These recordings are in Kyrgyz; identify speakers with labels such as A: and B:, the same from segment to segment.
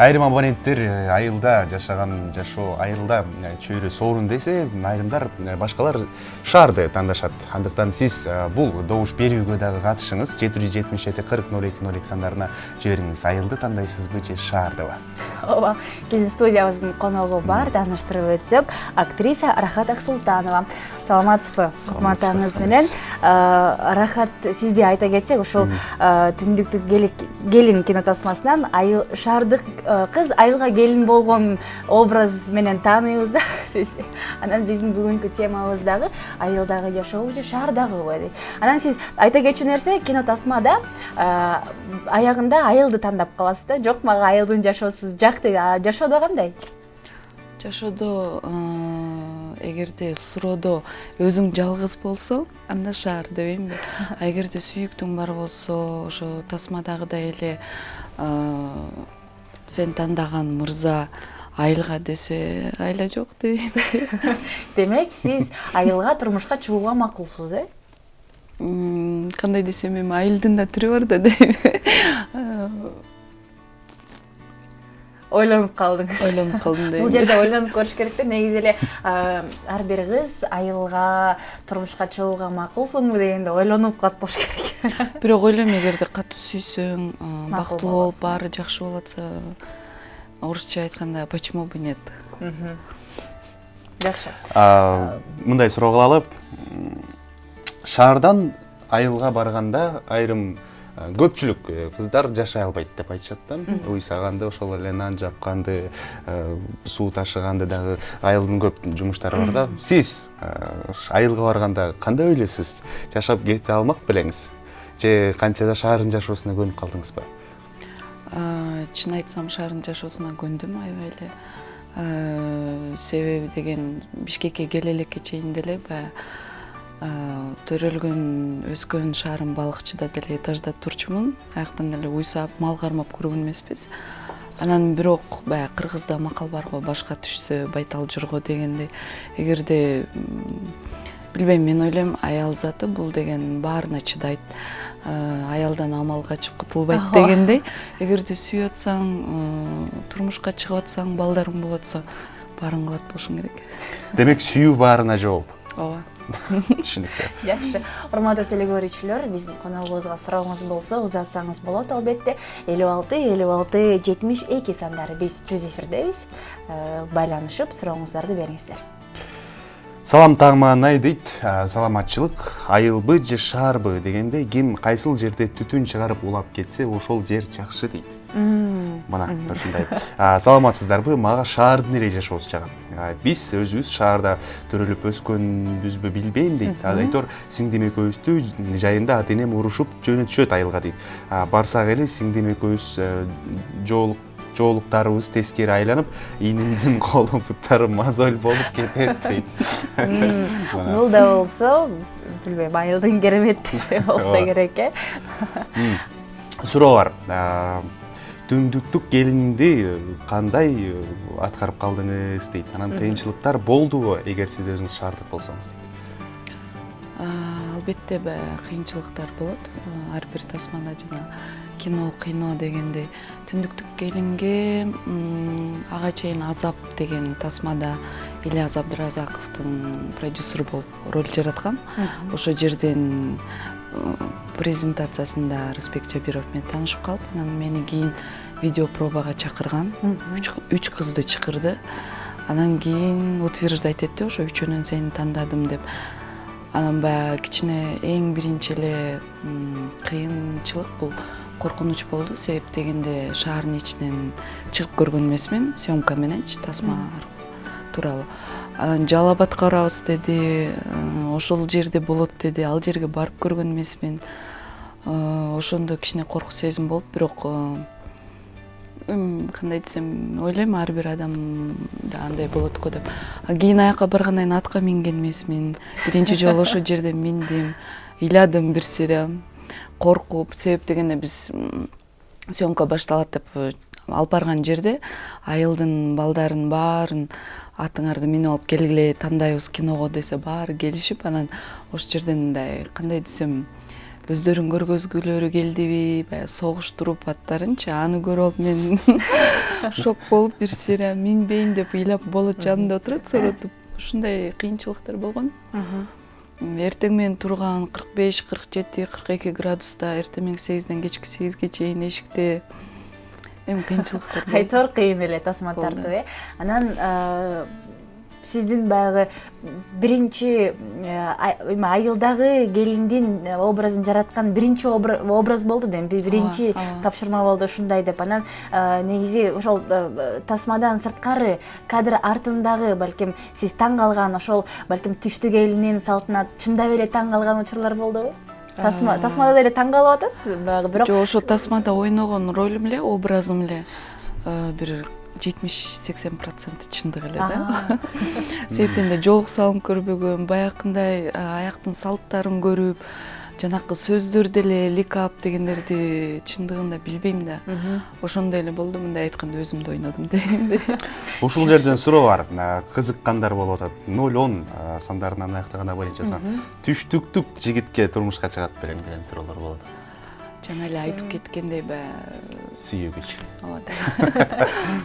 A: Айрым абоненттер айылда жашаган жашоо айылда чөйрө соорун десе, айрымдар башкалар шаарды тандашат. Андыктан сиз бул добуш берүүгө дагы катышыңыз. 777 40 02 02 сандарына жибериңиз. Айылды тандайсызбы же шаардыбы?
B: Ооба, биздин студиябыздын коногу бар, тааныштырып өтсөк, актриса Рахат Аксултанова. Саламатсызбы? Кутматыңыз менен. Рахат, сизди айта кетсек, ушул түндүктүк келин кинотасмасынан шаардык кыз айылга келин болгон образ менен тааныйбыз да сизди. Анан биздин бүгүнкү темабыз дагы айылдагы жашоо же шаардагыбы дейт. Анан сиз айта кетчү нерсе, кинотасмада аягында айылды тандап каласыз да. Жок, мага айылдын жашоосу жакты. Жашоодо кандай?
C: Жашоодо эгерде суроодо өзүң жалгыз болсо, анда шаар дебеймби? Эгерде сүйүктүң бар болсо, ошо тасмадагыдай эле сен тандаган мырза айылга десе, айла жок дебеймби?
B: Демек, сиз айылга турмушка чыгууга макулсуз, э?
C: Кандай десем эми айылдын да түрү бар да дейм.
B: Ойлонуп калдыңыз.
C: Ойлонуп калдым дейм.
B: Бул жерде ойлонуп көрүш керек да. Негизи эле ар бир кыз айылга турмушка чыгууга макулсуңбу дегенде ойлонуп калат болуш керек.
C: Бирок ойлойм, эгерде катуу сүйсөң, бактылуу болуп, баары жакшы болуп атса, орусча айтканда почему бы нет?
B: Жакшы.
A: Мындай суроо кылалы. Шаардан айылга барганда айрым көпчүлүк кыздар жашай албайт деп айтышат да. Уй саганды, ошол эле нан жапканды, суу ташыганды дагы айылдын көп жумуштары бар да. Сиз айылга барганда кандай ойлойсуз? Жашап кете алмак белеңиз? Же канча да шаардын жашоосуна көнүп калдыңызбы?
C: Чын айтсам, шаардын жашоосуна көндүм аябай эле. Себеби деген Бишкекке келе элекке чейин деле баягы төрөлгөн, өскөн шаарым балыкчыда деле этажда турчумун. Аяктан деле уйсап, мал кармап көргөн эмеспиз. Анан бирок баягы кыргызда макал бар го, башка түшсө байтал журго дегенде, эгерде билбейм, мен ойлойм, аял заты бул деген баарына чыдайт. Аялдан амал качып кутулбайт дегендей. Эгерде сүйүп атсаң, турмушка чыгып атсаң, балдарың болот атса, баарын кылат болушуң керек.
A: Демек, сүйүү баарына жооп.
C: Ооба.
A: Түшүнүктүү.
B: Жакшы. Урматтуу телекөрүүчүлөр, биздин коногубузга сурооңуз болсо, узатсаңыз болот албетте. 56 56 72 сандары биз жүз эфирдебиз. Байланышып сурооңуздарды бериңиздер.
A: Салам тагманай дейт. Саламатчылык айылбы же шаарбы дегенде, ким кайсыл жерде түтүн чыгарып улап кетсе, ошол жер жакшы дейт. Мына ушундай. Саламатсыздарбы? Мага шаардын эле жашоосу жагат. Биз өзүбүз шаарда төрөлүп өскөнбүзбү билбейм дейт. Айтор сиңдим экөөбүздү жайында ата-энем урушуп жөнөтүшөт айылга дейт. Барсак эле сиңдим экөөбүз жоолуктарыбыз тескери айланып, ийнимдин колу буттары мозоль болуп кетет дейт.
B: Бул да болсо, билбейм, айылдын кереметтери болсо керек, э?
A: Суроо бар. Түндүктүк келинди кандай аткарып калдыңыз дейт. Анан кыйынчылыктар болдубу эгер сиз өзүңүз шаардык болсоңуз дейт.
C: Албетте кыйынчылыктар болот. Ар бир тасмада жана кино, кыйно дегенде түндүктүк келинге ага чейин Азап деген тасмада Ильяс Абдыразаковдун продюсеру болуп роль жараткам. Ошо жерден презентациясында Рысбек Жабиров менен таанышып калып, анан мени кийин видео пробага чакырган. 3 кызды чакырды. Анан кийин утверждать этти, ошо үчөөнөн сени тандадым деп. Анан баягы кичине эң биринчи эле кыйынчылык бул коркунуч болду. Себеп дегенде шаардын ичинен чыгып көргөн эмесмин, съемка мененчи, тасма тууралуу. Анан Жалал Абадка барабыз деди, ошол жерде болот деди, ал жерге барып көргөн эмесмин. Ошондо кичине корку сезим болуп, бирок кандай десем, ойлойм, ар бир адамда андай болот го деп. Кийин аякка баргандан кийин атка минген эмесмин. Биринчи жолу ошол жерде миндим, ыйладым бир сире. коркуп, себеп дегенде биз съемка башталат деп алып барган жерде айылдын балдарын баарын атыңарды минип алып келгиле тандайбыз киного десе баары келишип, анан ошол жерден мындай кандай десем өздөрүн көргөзгүлөрү келдиби, баягы согуштуруп аттарынчы, аны көрүп алып мен шок болуп бир сиря минбейм деп ыйлап болот жанымда отурат соротуп. Ушундай кыйынчылыктар болгон. Эртең менен турган 45, 47, 42 градуста, эртең менен 8ден кечки 8ге чейин эшикте эми кыйынчылыктар болду.
B: Айтор кыйын эле тасма тартып, Анан сиздин баягы биринчи айылдагы келиндин образын жараткан биринчи образ болду да, биринчи тапшырма болду ушундай деп. Анан негизи ошол тасмадан сырткары кадр артындагы балким сиз таң калган, ошол балким түштү келиндин салтына чындап эле таң калган учурлар болдубу? Тасмада деле таң калып атасызбы? Баягы бирок
C: жок, ошо тасмада ойногон ролум эле, образым эле бир 70-80% чындык эле да. Себептен да жолук салынып көрбөгөм, баягындай аяктын салттарын көрүп, жанакы сөздөр деле ликап дегендерди чындыгында билбейм да. Ошондой эле болду, мындай айтканда өзүмдү ойнодум дейм.
A: Ушул жерден суроо бар. Кызыккандар болуп атат. 0-10 сандарынан аяктаганы боюнча түштүктүк жигитке турмушка чыгат белең деген суроолор болуп атат.
C: Жана эле айтып кеткендей
A: Сүйөгүч.
C: ооба.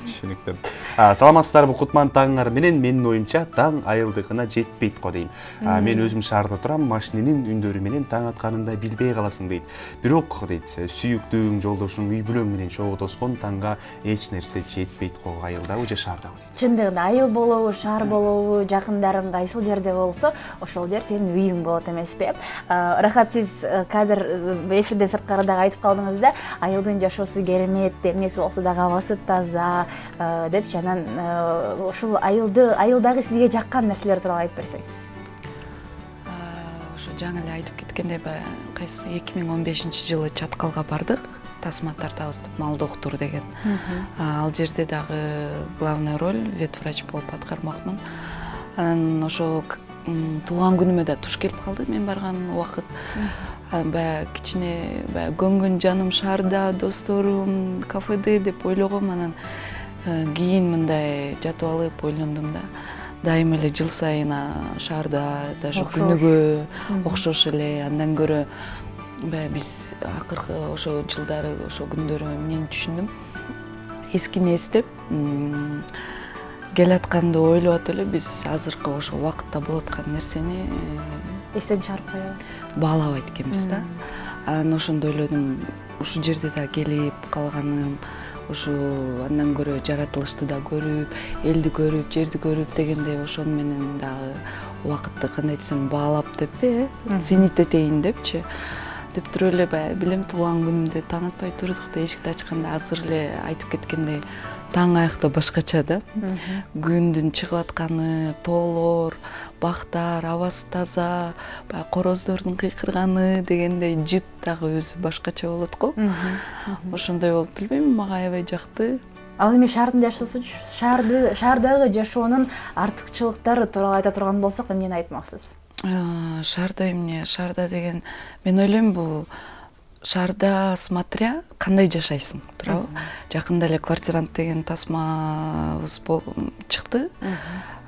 A: Түшүнүктүү. Саламатсыздарбы Кутман таңыңар менен? Менин оюмча таң айылдыкына жетпейт го дейм. Мен өзүм шаарда турам, машиненин үндөрү менен таң атканында билбей каласың дейт. Бирок дейт, сүйүктүүң, жолдошуң, үй бүлөң менен чогуу тоскон таңга эч нерсе жетпейт го айылдабы же шаардабы дейт.
B: Чындыгында айыл болобу, шаар болобу, жакындарың кайсыл жерде болсо, ошол жер сенин үйүң болот эмеспи? Рахат, сиз кадр эфирде сырткарыда айтып калдыңыз да, айылдын жашоосу керемет, эмнеси болсо дагы абасы таза депчи. Анан ушул айылдагы сизге жаккан нерселер тууралуу айтып берсеңиз.
C: Ошо жаңы эле айтып кеткендей, кайсы 2015-жылы Чаткалга бардык. Тасма тартабыз деп, Малдоктур деген. Ал жерде дагы главный роль ветврач болуп аткармакмын. Анан ошо туулган күнүмө да туш келип калды мен барган убакыт. Баягы кичине көнгөн жаным шаарда, досторум, кафеде деп ойлогом. Анан кийин мындай жатып алып ойлондум да. Дайым эле жыл сайын шаарда даже күнүгө окшош эле, андан көрө биз акыркы ошо жылдары, ошо күндөрү эмнени түшүндүм. Эскини эстеп, келатканды ойлоп эле биз азыркы ошо убакытта болуп аткан нерсени
B: Эстен чыгарып коебуз.
C: Баалабайт экенбиз да. Анан ошондо ойлодум, ушул жерде да келип калганым, ушу андан көрө жаратылышты да көрүп, элди көрүп, жерди көрүп дегендей ошону менен дагы убакытты кандай десем баалап деппи, ценить этейин депчи. Деп туруп эле билем туулган күнүмдө таң атпай турдук да, эшикти ачканда азыр эле айтып кеткендей таң аякта башкача да. Күндүн чыгып атканы, тоолор, бактар, абасы таза, короздордун кыйкырганы дегендей жыт дагы өзү башкача болот го. Ошондой болуп билбейм, мага аябай жакты.
B: Ал эми шаардын жашоосу, шаардагы жашоонун артыкчылыктары тууралуу айта турган болсок, эмнени айтмаксыз?
C: Шаарда эмне? Шаарда деген, мен ойлойм бул шаарда смотря кандай жашайсың, туурабы? Жакында эле Квартирант деген тасмабыз чыкты.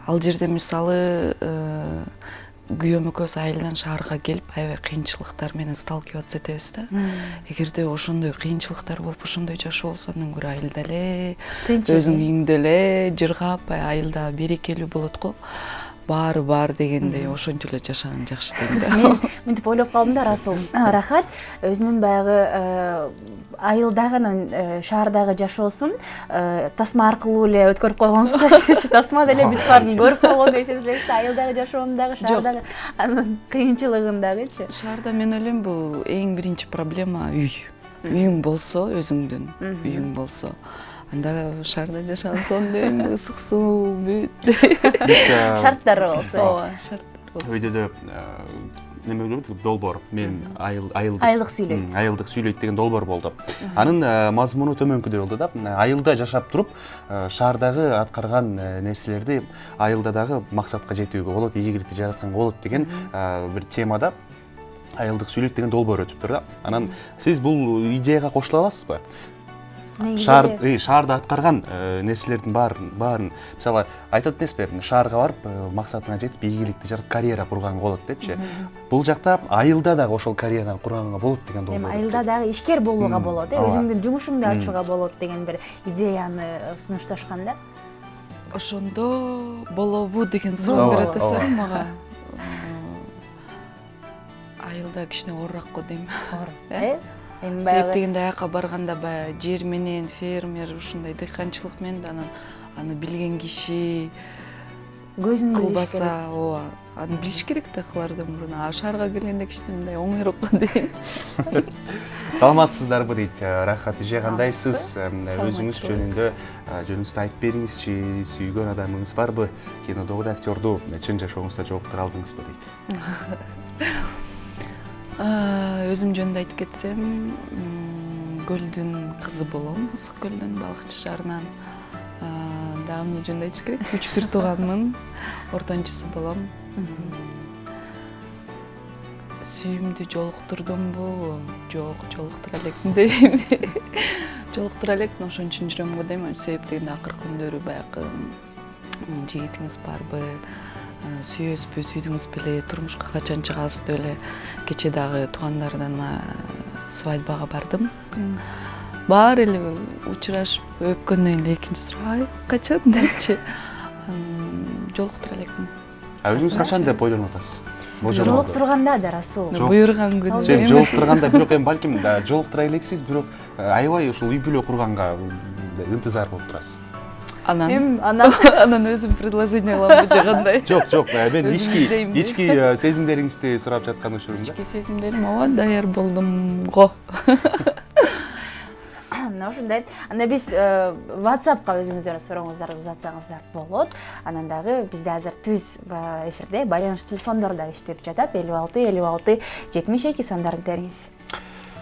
C: Ал жерде мисалы күйөөм экөөбүз айылдан шаарга келип, аябай кыйынчылыктар менен сталкиваться этебиз да. Эгерде ошондой кыйынчылыктар болуп, ошондой жашоо болсо, андан көрө айылда эле, өзүң үйүңдө эле жыргап, айылда берекелүү болот го. Баары бар дегендей ошончо эле жашаган жакшы дейм да.
B: Мен мынтип ойлоп калдым да, Расул. Рахат өзүнүн баягы айылдагы анан шаардагы жашоосун тасма аркылуу эле өткөрүп койгонсуз да. Сиз тасмада эле бүт баарын көрүп койгондой сезилесиз да. Айылдагы жашоонун дагы, шаардагы анын кыйынчылыгын дагычы.
C: Шаарда мен ойлойм бул эң биринчи проблема үй. Үйүң болсо, өзүңдүн үйүң болсо. Анда шаарда жашаган соң ысык суу бүт.
B: Шарттары болсо.
C: Ооба, шарттар болсо.
A: Өйдө неме көрөт, долбоор. Мен
B: айылдык сүйлөйт.
A: Айылдык сүйлөйт деген долбоор болду. Анын мазмуну төмөнкүдөй болду да. Айылда жашап туруп, шаардагы аткарган нерселерди айылда дагы максатка жетүүгө болот, ийгиликти жаратканга болот деген бир темада айылдык сүйлөйт деген долбоор өтүптүр да. Анан сиз бул идеяга кошула аласызбы?
B: Негизи
A: Шаарда аткарган нерселердин баарын мисалы айтат эмеспи, шаарга барып максатыңа жетип ийгиликти жарык карьера курганга болот депчи. Бул жакта айылда дагы ошол карьераны курганга болот деген долбоор.
B: эми айылда дагы ишкер болууга болот,
A: ооба.
B: өзүңдүн жумушуңду ачууга болот деген бир идеяны сунушташкан да.
C: Ошондо болобу деген суроо берип атасың мага. Айылда кичине оорураак го дейм.
B: Эми
C: Себеп дегенде аяка барганда баягы жер менен, фермер, ушундай дыйканчылык менен да аны билген киши
B: көзүн
C: кылбаса, ооба, аны билиш керек да кылардан мурун. Шаарга келгенде кичине мындай оңойроок го дейм.
A: Саламатсыздарбы дейт Рахат эже, кандайсыз? Өзүңүз жөнүндө жөнүңүздү айтып бериңизчи, сүйгөн адамыңыз барбы? Кинодогу да актерду чын жашооңузда жолуктура алдыңызбы дейт.
C: Өзүм жөнүндө айтып кетсем, көлдүн кызы болом, Ысык көлдүн балыкчы шаарынан. Дагы эмне жөнүндө айтыш керек? 3 бир тууганмын, ортончусу болом. Сүйүүмдү жолуктурдумбу? Жок, жолуктура элекмин дейм. Жолуктура элекмин, ошон үчүн жүрөм го дейм. Себеп дегенде акыркы күндөрү баягы жигитиңиз барбы? Сүйөсүзбү, сүйдүңүз беле, турмушка качан чыгасыз деп эле. Кече дагы туугандардан свадьбага бардым. Баары эле учурашып, өпкөндөн кийин экинчи суроо, качан депчи. Жолуктура элекмин.
A: Өзүңүз качан деп ойлонуп атасыз?
B: Жолуктурганда да Расул.
C: Буйрган күнү.
A: Жолуктурганда бирок эми балким жолуктура элексиз, бирок аябай ушул үй бүлө курганга ынтызар болуп турасыз.
C: Анан өзүм предложение кыламбы же кандай?
A: Жок, мен ички сезимдериңизди сурап жаткан учурумда.
C: Ички сезимдерим ооба даяр болдум го.
B: Ошондой. Анда биз WhatsAppка өзүңүздөрдүн сурооңуздарды узатсаңыздар болот. Анан дагы бизде азыр түз эфирде байланыш телефондору да иштеп жатат. 56 72 сандарын териңиз.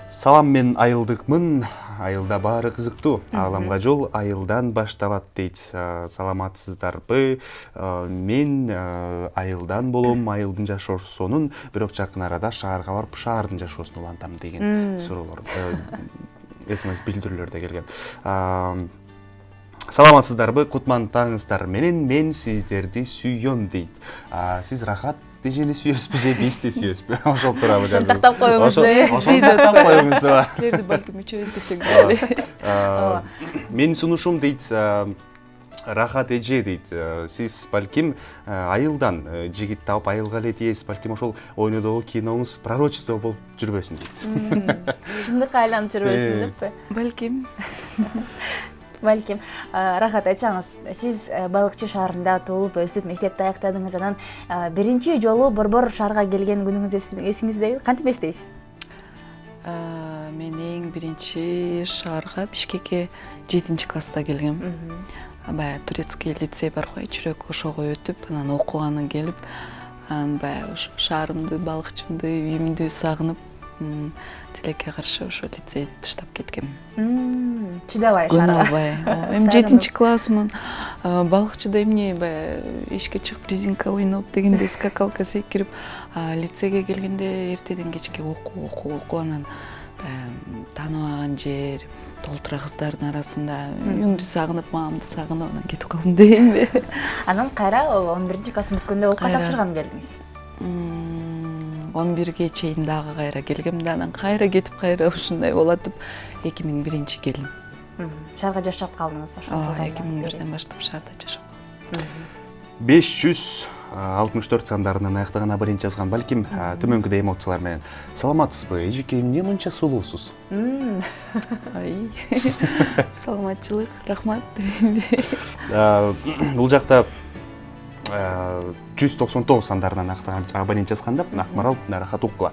A: Салам, мен айылдыкмын. Айылда баары кызыктуу. Ааламга жол айылдан башталат дейт. Саламатсыздарбы? Мен айылдан болом, айылдын жашоосунун, бирок жакын арада шаарга барып, шаардын жашоосун улантам деген суроолор. СМС билдирүүлөрдө келген. Саламатсыздарбы? Кутман таңыңыздар менен мен сиздерди сүйөм дейт. Сиз Рахат эжени сүйөсүзбү же бизди сүйөсүзбү? Ошол тууралуу жазыңыз.
B: Тактап коюңуз.
A: Ошол тактап коюңуз.
C: Силерди балким үчөөбүздү тең.
A: Менин сунушум дейт Рахат эже дейт. Сиз балким айылдан жигит тауып айылга эле тиесиз, балким ошол ойнодогу киноңуз пророчество болуп жүрбөсүн дейт.
B: Чындыкка айланып жүрбөсүн деппи? Балким. Рахат, айтсаңыз, сиз Балыкчы шаарында туулуп, өсүп, мектепти аяктадыңыз. Анан биринчи жолу Борбор шаарга келген күнүңүз эсиңиздеби? Кантип эстейсиз?
C: Мен эң биринчи шаарга Бишкекке 7-класста келгем. Баягы турецкий лицей бар го, Чүрөк, ошого өтүп, анан окуганы келип, анан баягы ошо шаарымды, балыкчымды, үйүмдү сагынып, тилекке каршы ошо лицейди таштап кеткем.
B: Чыдабай шаарга.
C: Көнабай. Эми 7-классмын. Балыкчыда эмне баягы эшикке чыгып резинка ойноп дегенде скакалка секирип, лицейге келгенде эртеден кечке окуу, анан тааныбаган жер, толтура кыздардын арасында үйүңдү сагынып, маамды сагынып, анан кетип калдым дейинби.
B: Анан кайра 11-класс бүткөндө окууга тапшырган келдиңиз.
C: 11ге чейин дагы кайра келгем да, анан кайра кетип, кайра ушундай болотуп 2001 келдим.
B: Шаарга жашап калдыңыз ошол жылдардан.
C: 2001ден баштап шаарда жашап калдым.
A: 564 сандарынан аяктаган абонент жазган, балким төмөнкүдөй эмоциялар менен. Саламатсызбы? Эжеке, эмне мынча сулуусуз?
C: Саламатчылык, рахмат.
A: Бул жакта 199 сандарынан аяктаган абонент жазганда, Акмарал Рахатукова.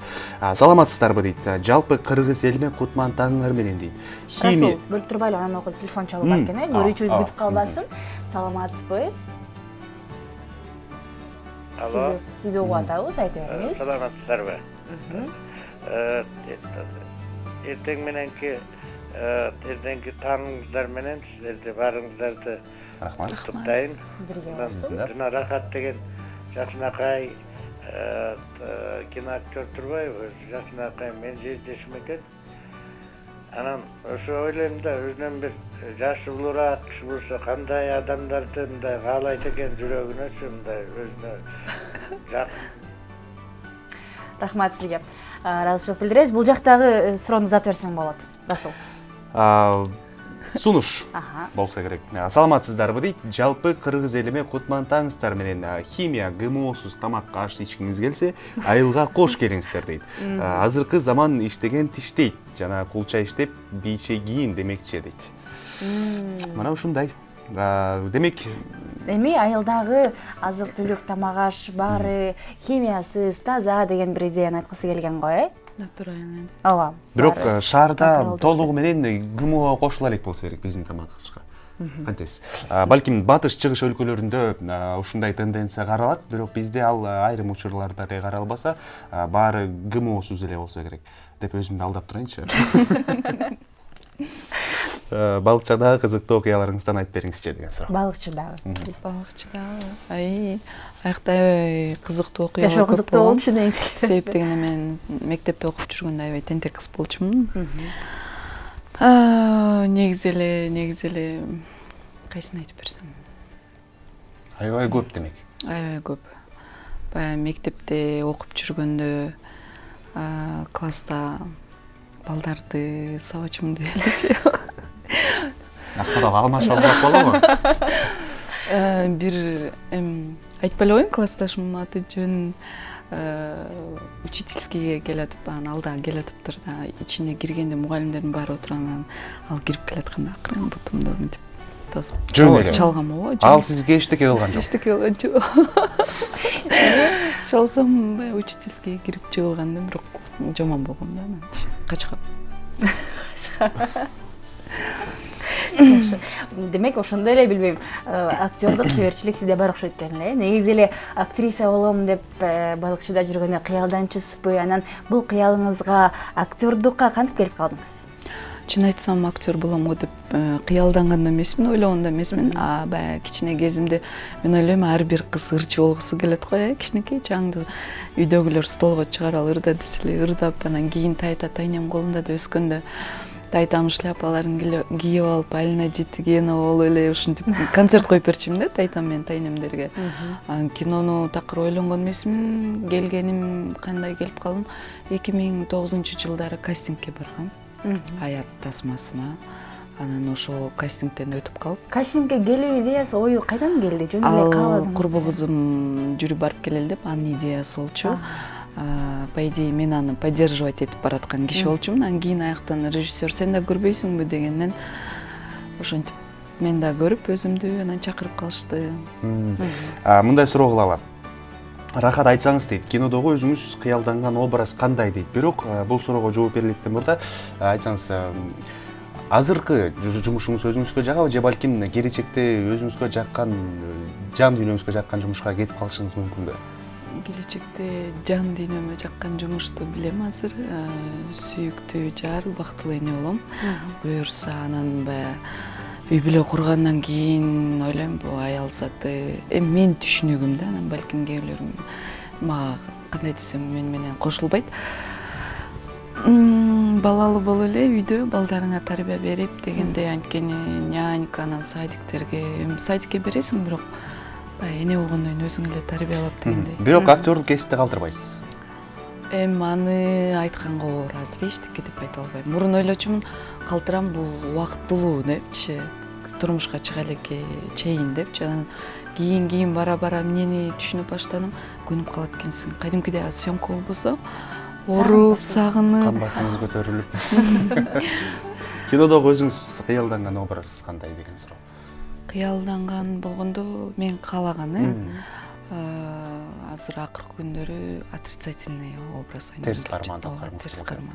A: Саламатсыздарбы дейт. Жалпы кыргыз элиме Кутман таңыңар менен дейт.
B: Расул, бөлүп турбайлы, анан окуп телефон чалып бар экен, көрүүчүбүз бүтүп калбасын. Саламатсызбы?
D: Алло.
B: Сизди угуп атабыз, айта бериңиз.
D: Саламатсыздарбы? Эртеңки таңыңыздар менен сиздерди баарыңыздарды
A: Рахмат.
D: куттуктайм.
B: Бирге болсун.
D: Жана Рахат деген жакшынакай киноактер турбайбы, жашынакай мен жездешим экен. Анан ошо ойлойм да, өзүнөн бир жашы улуураак киши болсо кандай адамдарды мындай каалайт экен жүрөгүнөчү, мындай өзүнө жакын.
B: Рахмат сизге. Ыраазычылык билдиребиз. Бул жактагы суроону зат берсең болот. Расул.
A: Сунуш болса керек. Саламатсыздарбы дейт. Жалпы кыргыз элиме кутмантаңыздар менен химия, ГМОсуз тамак аш ичкиңиз келсе, айылга кош келиңиздер дейт. Азыркы заман иштеген тиштейт. Жана кулча иштеп, бийче кийин демекчи дейт. Мына ушундай. Демек,
B: Эми айылдагы азык-түлүк, тамак аш баары химиясыз, таза деген бир идеяны айткысы келген го,
C: Натуральный.
B: Ооба.
A: бирок шаарда толугу менен ГМО кошула элек болсо керек биздин тамагыбызга. Кантесиз? Балким батыш чыгыш өлкөлөрүндө ушундай тенденция каралат, бирок бизде ал айрым учурларда эле каралбаса, баары ГМОсуз эле болсо керек деп өзүмдү алдап турайынчы. Балыкчыдагы кызыктуу окуяларыңыздан айтып бериңизчи деген суроо.
B: Балыкчыдагы.
C: Аяктай кызыктуу окуялар.
B: Жашоо кызыктуу болчу негизи.
C: Себеп дегенде мен мектепте окуп жүргөндө аябай тентек кыз болчумун. Негизи эле кайсын айтып берсем?
A: Аябай көп демек.
C: Аябай көп. Баягы мектепте окуп жүргөндө класста балдарды сабачымын делечи.
A: Акмарал алмашалдап болобу?
C: Бир айтпай эле коеюн, классташымдын аты жөн учительскийге келатып, анан алда келатыптыр да, ичине киргенде мугалимдердин баары отургандан ал кирип келатканда акырын бутумду мынтип тосуп чалгам ооба.
A: Ал сизге эчтеке кылган жок.
C: Эчтеке кылган жок. Чалсам баягы учительскийге кирип жыгылганда бирок жаман болгом да, анан качкам.
B: Демек, ошондой эле билбейм, актёрдук чеберчилик сизде бар окшойт экен эле. Негизи эле актриса болом деп Балыкчыда жүргөндө кыялданчысызбы? Анан бул кыялыңызга актёрдукка кантип келип калдыңыз?
C: Чын айтсам, актер болом го деп кыялданган да эмесмин, ойлогон да эмесмин. Баягы кичине кезимде мен ойлойм, ар бир кыз ырчы болгусу келет го, кичинекей чаңды үйдөгүлөр столго чыгарып ырда деселе ырдап, анан кийин тайта тайнем колунда да өскөндө тайтам шляпаларын кийип алып, Алина Житигенова болуп эле ушинтип концерт коюп берчүмүн да тайтам менен тайнемдерге. Анан кинону такыр ойлонгон эмесмин, келгеним кандай келип калдым. 2009-жылдары кастингке баргам. Аят тасмасына. Анан ошол кастингден өтүп калып. Кастингке
B: келүү идеясы, ою кайдан келди? Жөн эле кааладыңыз?
C: Курбу кызым жүрүп барып келели деп, анын идеясы болчу. По идее, мен аны поддерживать этип бараткан киши болчумун. Анан кийин аяктан режиссер сен да көрбөйсүңбү дегенден ошентип мен да көрүп өзүмдү анан чакырып калышты.
A: Мындай суроо кылалы. Рахат, айтсаңыз дейт, кинодогу өзүңүз кыялданган образ кандай дейт. Бирок бул суроого жооп бериликтен мурда айтсаңыз, азыркы жумушуңуз өзүңүзгө жагабы же балким келечекте өзүңүзгө жаккан, жан дүйнөңүзгө жаккан жумушка кетип калышыңыз мүмкүнбү?
C: Келечекте жан дүйнөмө жаккан жумушту билем азыр. Сүйүктүү жар, бактылуу эне болом. Буюрса, анан баягы үй бүлө кургандан кийин ойлойм, бул аял заты мен түшүнүгүм да, анан балким кээ бирлерим мага кандай десем мен менен кошулбайт. Балалы болуп эле үйдө балдарыңа тарбия берип дегенде, анткени нянька, анан садикке бересиң, бирок эне болгондон кийин өзүң эле тарбиялап дегендей.
A: Бирок актерлук кесипти калтырбайсыз.
C: Аны айтканга оор азыр эчтеке деп айта албайм. Мурун ойлочумун, калтырам, бул убактылуу депчи, турмушка чыга элекке чейин депчи. Анан кийин бара эмнени түшүнүп баштадым, көнүп калат экенсиң. Кадимкидей съемка болбосо, оруп, сагынып,
A: камбасыңыз көтөрүлүп. Кинодогу өзүңүз кыялданган образ кандай деген суроо.
C: Кыялданган болгондо мен каалаган, азыр акыркы күндөрү отрицательный образ ойнойм.
A: Терс карман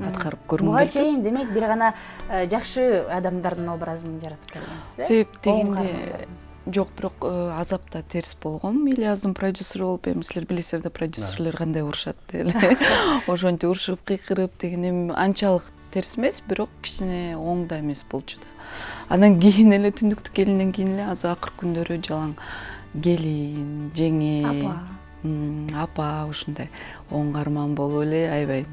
C: аткарып көргүм
B: Буга чейин демек бир гана жакшы адамдардын образын жаратып келгенсиз.
C: Себеп дегенде жок, бирок азапта терс болгом. Ильяздын продюсеры болуп, силер билесиздер да, продюсерлер кандай урушат эле. Ошентип урушуп, кыйкырып дегенде анчалык терс эмес, бирок кичине оң да эмес болчу да. Анан кийин эле түндүктү келинден кийин эле азыр акыркы күндөрү жалаң келин, жеңе, апа ушундай оңгарман болуп эле аябай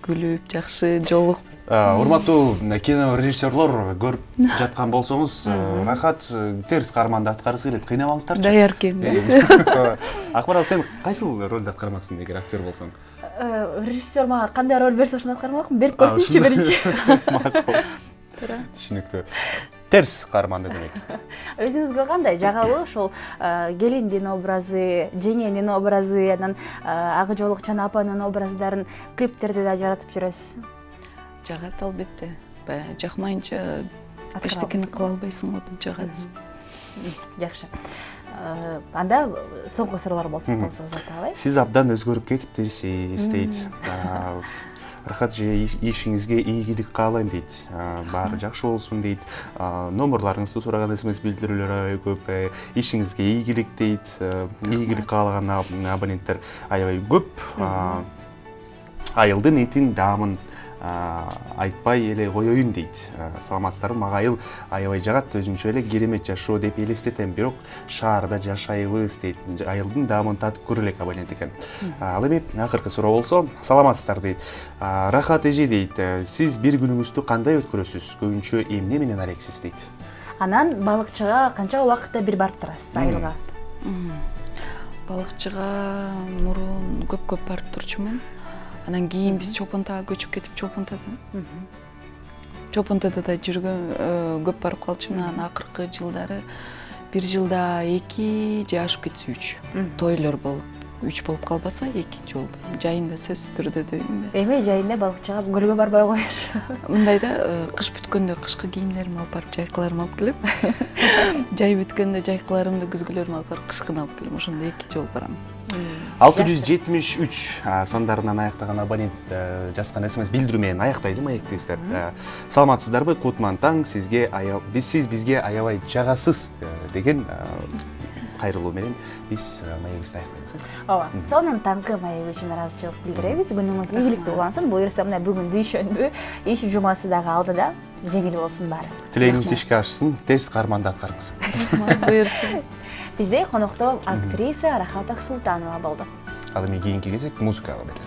C: күлүп жакшы жолугуп.
A: Урматтуу кино режиссерлор көрүп жаткан болсоңуз, Рахат терс каарманды аткаргысы келет, кыйнабаңыздарчы.
C: Даяр экен да.
A: Акмарал, сен кайсыл ролду аткармаксың эгер актер болсоң?
B: Режиссер мага кандай роль берсе ошону аткармакмын. Берип көрсүнчү биринчи.
A: Макул. Түшүнүктүү. Терс каарманды демек.
B: Өзүңүзгө кандай жагабы ошол келиндин образы, жеңенин образы, анан ага жолук чана апанын образдарын клиптерде да жаратып жүрөсүз?
C: Жагат албетте. Баягы жакмайынча эчтекени кыла албайсың го деп жагат.
B: Жакшы. Анда соңку суроолор болсо атабай.
A: Сиз абдан өзгөрүп кетипсиз дейт. Рахат же ишиңизге ийгилик каалайм дейт. Баары жакшы болсун дейт. Номерларыңызды сураган СМС билдирүүлөр аябай көп. Ишиңизге ийгилик дейт. Ийгилик каалаган абоненттер аябай көп. Айылдын этин даамын айтпай эле коеюн дейт. Саламатсыздарбы? Мага айыл аябай жагат, өзүнчө эле керемет жашоо деп элестетем, бирок шаарда жашайбыз дейт. Айылдын даамын татып көрөлүк абонент экен. Ал эми акыркы суроо болсо, саламатсыздар дейт. Рахат эже дейт, сиз бир күнүңүздү кандай өткөрөсүз? Көбүнчө эмне менен арексиз дейт.
B: Анан балыкчыга канча убакытта бир барып турасыз айылга?
C: Балыкчыга мурун көп барып турчумун. Анан кийин биз Чопонтага көчүп кетип Чопонтада да жүргөн көп барып калчумун. Анан акыркы жылдары бир жылда 2 же ашып кетсе 3 тойлор болуп, 3 болуп калбаса 2 жол жайында сөзсүз түрдө дейм да.
B: Эми жайында балыкчыга көлгө барбай коюш.
C: Мындайда кыш бүткөндө кышкы кийимдеримди алып барып жайкаларымды алып келем. Жай бүткөндө жайкаларымды, күзгүлөрүмдү алып барып кышкыны алып келем. Ошондо 2 жол барам.
A: 673 сандарынан аяктаган абонент жазган СМС билдирүү менен аяктайды маектибизди. Саламатсыздарбы? Кутман таң, сиз бизге аябай жагасыз деген кайрылуу менен биз маегибизди аяктайбыз.
B: Ооба. Сонун таңкы маеги үчүн ыраазычылык билдиребиз. Күнүңүз ийгиликтүү улансын. Буюрса мына бүгүн дүйшөмбү, иш жумасы дагы алдыда. Жеңил болсун баары.
A: Тилегиңиз ишке ашсын, терс каарманды аткарыңыз.
C: Буюрса.
B: Бизде конокто актриса Рахат Аксултанова болду.
A: Ал эми кийинки кезек музыкага берели.